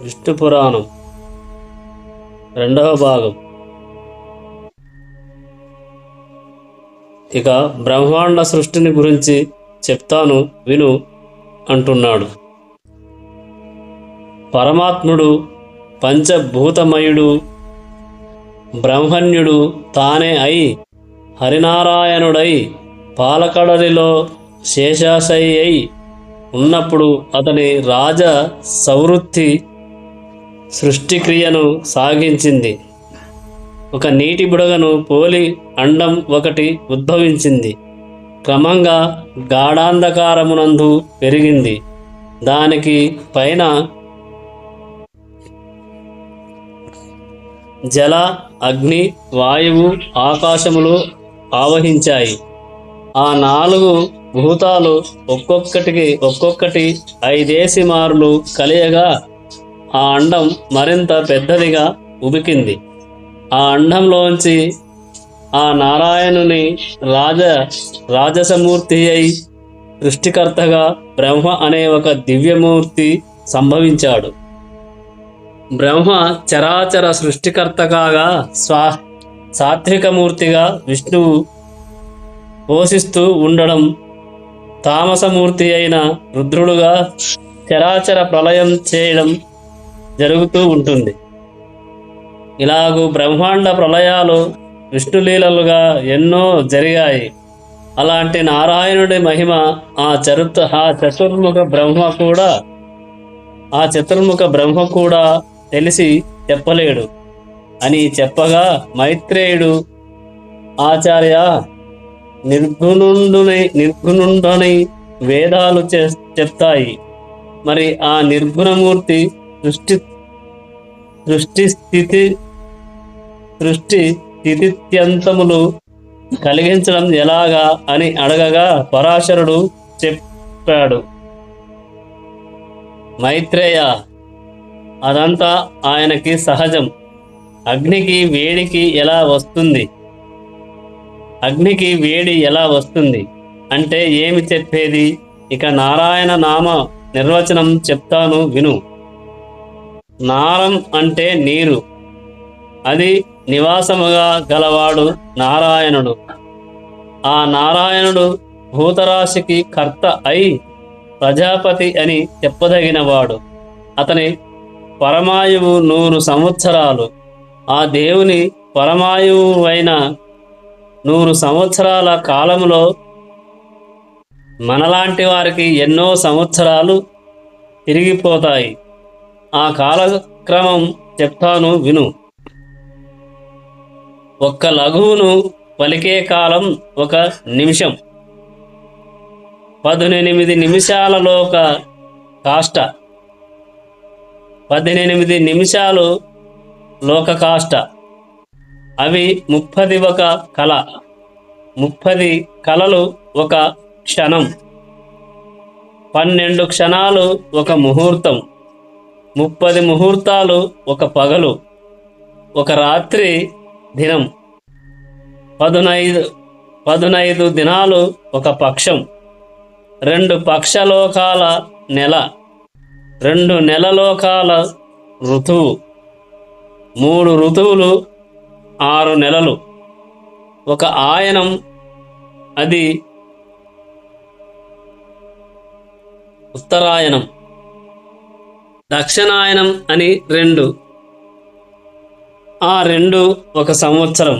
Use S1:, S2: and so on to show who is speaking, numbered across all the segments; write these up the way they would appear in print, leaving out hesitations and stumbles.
S1: విష్ణు పురాణం రెండవ భాగం. ఇక బ్రహ్మాండ సృష్టిని గురించి చెప్తాను విను అంటున్నాడు. పరమాత్ముడు పంచభూతమయుడు బ్రహ్మణ్యుడు తానే అయి హరినారాయణుడై పాలకడలిలో శేషాశయి అయి ఉన్నప్పుడు అతని రాజ సవృత్తి సృష్టిక్రియను సాగించింది. ఒక నీటి బుడగను పోలి అండం ఒకటి ఉద్భవించింది. క్రమంగా గాఢాంధకారమునందు పెరిగింది. దానికి పైన జల, అగ్ని, వాయువు, ఆకాశములు ఆవహించాయి. ఆ 4 భూతాలు ఒక్కొక్కటి 5 మార్లు కలియగా ఆ అండం మరింత పెద్దదిగా ఉబికింది. ఆ అండంలోంచి ఆ నారాయణుని రాజసమూర్తి అయి సృష్టికర్తగా బ్రహ్మ అనే ఒక దివ్యమూర్తి సంభవించాడు. బ్రహ్మ చరాచర సృష్టికర్త కాగా సాత్వికమూర్తిగా విష్ణువు పోషిస్తూ ఉండడం, తామసమూర్తి అయిన రుద్రుడుగా చరాచర ప్రళయం చేయడం జరుగుతూ ఉంటుంది. ఇలాగూ బ్రహ్మాండ ప్రళయాలు విష్ణులీలలుగా ఎన్నో జరిగాయి. అలాంటి నారాయణుడి మహిమ ఆ చతుర్ముఖ బ్రహ్మ కూడా తెలిసి చెప్పలేడు అని చెప్పగా, మైత్రేయుడు ఆచార్య, నిర్గుణుండని వేదాలు చెప్తాయి. మరి ఆ నిర్గుణమూర్తి సృష్టి స్థితిత్యంతములు కలిగించడం ఎలాగా అని అడగగా పరాశరుడు చెప్పాడు, మైత్రేయ, అదంతా ఆయనకి సహజం. అగ్నికి వేడి ఎలా వస్తుంది అంటే ఏమి చెప్పేది? ఇక నారాయణ నామ నిర్వచనం చెప్తాను విను. నారం అంటే నీరు. అది నివాసముగా గలవాడు నారాయణుడు. ఆ నారాయణుడు భూతరాశికి కర్త అయి ప్రజాపతి అని చెప్పదగినవాడు. అతని పరమాయువు 100 సంవత్సరాలు. ఆ దేవుని పరమాయువు అయిన 100 సంవత్సరాల కాలంలో మనలాంటి వారికి ఎన్నో సంవత్సరాలు తిరిగిపోతాయి. ఆ కాలక్రమం చెప్తాను విను. ఒక్క లఘువును పలికే కాలం 1 నిమిషం. 18 నిమిషాలలోక కాష్ట. 18 నిమిషాలు లోక కాష్ట. అవి 31 కళ. 30 కళలు 1 క్షణం. 12 క్షణాలు 1 ముహూర్తం. 30 ముహూర్తాలు 1 పగలు. 1 రాత్రి దినం. 15 దినాలు 1 పక్షం. 2 పక్షలోకాల నెల. 2 నెలలోకాల ఋతువు. 3 ఋతువులు 6 నెలలు. 1 ఆయనం, అది ఉత్తరాయణం. దక్షిణాయనం అని 2. ఆ 2 1 సంవత్సరం.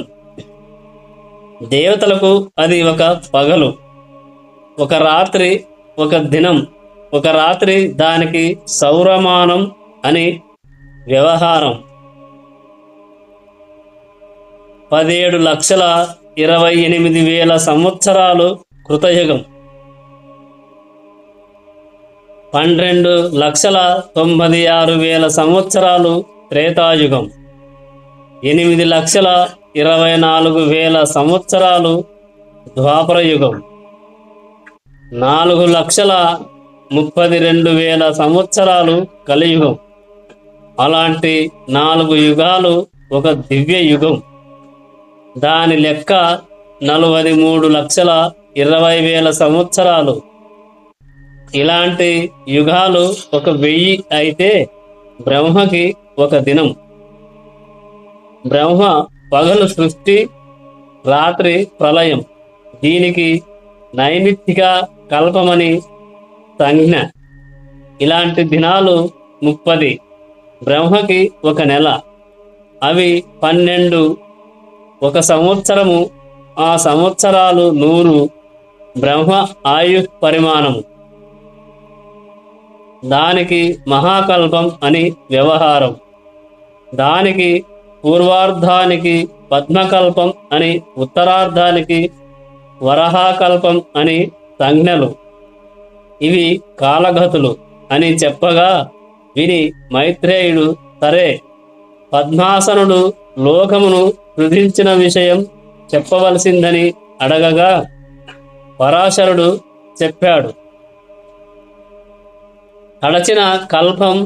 S1: దేవతలకు అది 1 పగలు. 1 రాత్రి 1 దినం. 1 రాత్రి దానికి సౌరమానం అని వ్యవహారం. 17,28,000 సంవత్సరాలు కృతయుగం. 12,96,000 సంవత్సరాలు త్రేతాయుగం. 8,24,000 సంవత్సరాలు ద్వాపరయుగం. 4,32,000 సంవత్సరాలు కలియుగం. అలాంటి 4 యుగాలు 1 దివ్య యుగం. దాని లెక్క 43,20,000 సంవత్సరాలు. ఇలాంటి యుగాలు 1000 అయితే బ్రహ్మకి ఒక దినం. బ్రహ్మ పగలు సృష్టి, రాత్రి ప్రళయం. దీనికి నైమిత్తిక కల్పమని సంజ్ఞ. ఇలాంటి దినాలు 30. బ్రహ్మకి ఒక నెల, అవి 12. ఒక సంవత్సరము, ఆ సంవత్సరాలు 100. బ్రహ్మ ఆయు పరిమాణము. దానికి మహాకల్పం అని వ్యవహారం. దానికి పూర్వార్ధానికి పద్మకల్పం అని, ఉత్తరార్ధానికి వరహాకల్పం అని సంజ్ఞలు. ఇవి కాలగతులు అని చెప్పగా విని మైత్రేయుడు, సరే, పద్మాసనుడు లోకమును సృజించిన విషయం చెప్పవలసిందని అడగగా పరాశరుడు చెప్పాడు. గడచిన కల్పం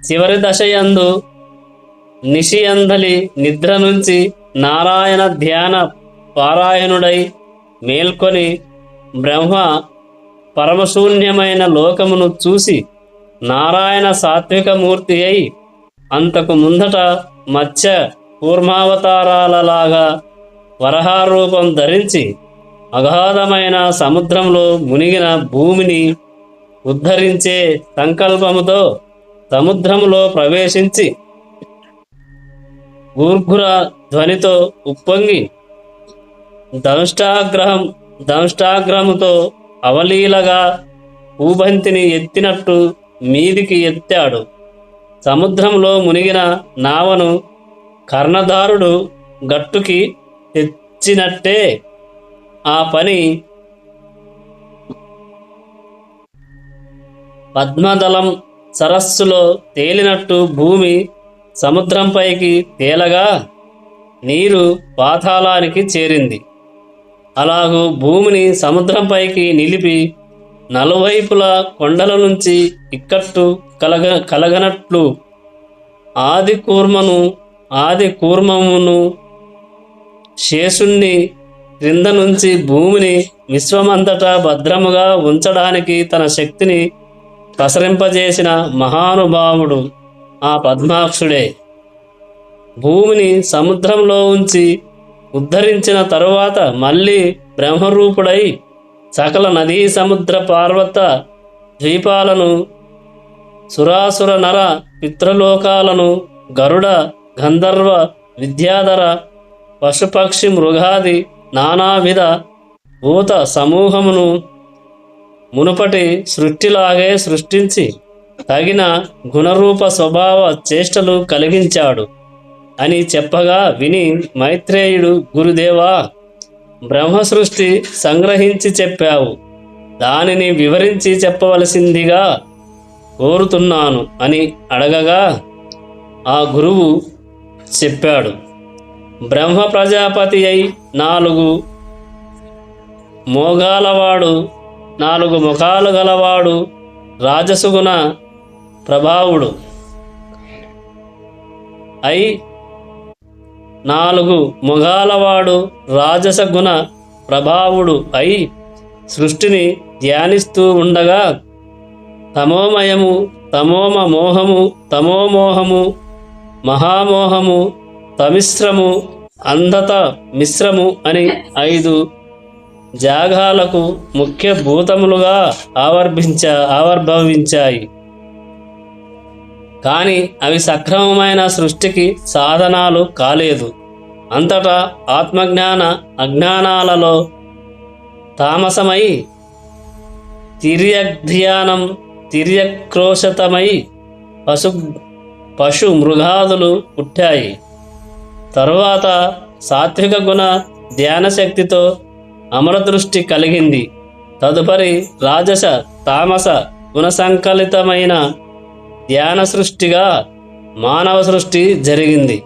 S1: చివరి దశయందు నిశియందలి నిద్ర నుంచి నారాయణ ధ్యాన పారాయణుడై మేల్కొని బ్రహ్మ పరమశూన్యమైన లోకమును చూసి నారాయణ సాత్వికమూర్తి అయి అంతకు ముందట మత్స్య కూర్మావతారాలలాగా వరహారూపం ధరించి అగాధమైన సముద్రంలో మునిగిన భూమిని ఉద్ధరించే సంకల్పముతో సముద్రములో ప్రవేశించి గూర్ఘుర ధ్వనితో ఉప్పొంగి దంష్టాగ్రముతో అవలీలగా ఊబంతిని ఎత్తినట్టు మీదికి ఎత్తాడు. సముద్రంలో మునిగిన నావను కర్ణధారుడు గట్టుకి తెచ్చినట్టే ఆ పని పద్మదళం సరస్సులో తేలినట్టు భూమి సముద్రంపైకి తేలగా నీరు పాతాళానికి చేరింది. అలాగూ భూమిని సముద్రంపైకి నిలిపి నలువైపుల కొండల నుంచి ఇక్కట్టు కలగనట్లు ఆది కూర్మమును శేషుణ్ణి క్రింద నుంచి భూమిని విశ్వమంతటా భద్రముగా ఉంచడానికి తన శక్తిని ప్రసరింపజేసిన మహానుభావుడు ఆ పద్మాక్షుడే. భూమిని సముద్రంలో ఉంచి ఉద్ధరించిన తరువాత మళ్ళీ బ్రహ్మరూపుడై సకల నదీ సముద్ర పార్వత ద్వీపాలను, సురాసుర నర పితృలోకాలను, గరుడ గంధర్వ విద్యాధర పశుపక్షి మృగాది నానావిధ భూత సమూహమును మునుపటి సృష్టిలాగే సృష్టించి తగిన గుణరూప స్వభావ చేష్టలు కలిగించాడు అని చెప్పగా విని మైత్రేయుడు, గురుదేవా, బ్రహ్మ సృష్టి సంగ్రహించి చెప్పావు, దానిని వివరించి చెప్పవలసిందిగా కోరుతున్నాను అని అడగగా ఆ గురువు చెప్పాడు. బ్రహ్మ ప్రజాపతి అయి 4 ముఖాలు గలవాడు, రాజసుగుణ ప్రభావుడు అయి 4 ముఖాలవాడు, రాజసగుణ ప్రభావుడు అయి సృష్టిని ధ్యానిస్తూ ఉండగా తమోమయము, తమోమోహము, మహామోహము, తమిశ్రము, అంధత మిశ్రము అని 5 జాగాలకు ముఖ్య భూతములుగా ఆవిర్భవించాయి. కానీ అవి సక్రమమైన సృష్టికి సాధనాలు కాలేదు. అంతటా ఆత్మజ్ఞాన అజ్ఞానాలలో తామసమై తిర్యక్రోశతమై పశు మృగాదులు పుట్టాయి. తరువాత సాత్విక గుణ ధ్యానశక్తితో అమరదృష్టి కలిగింది. తదుపరి రాజస తామస గుణసంకలితమైన ధ్యాన సృష్టిగా మానవ సృష్టి జరిగింది.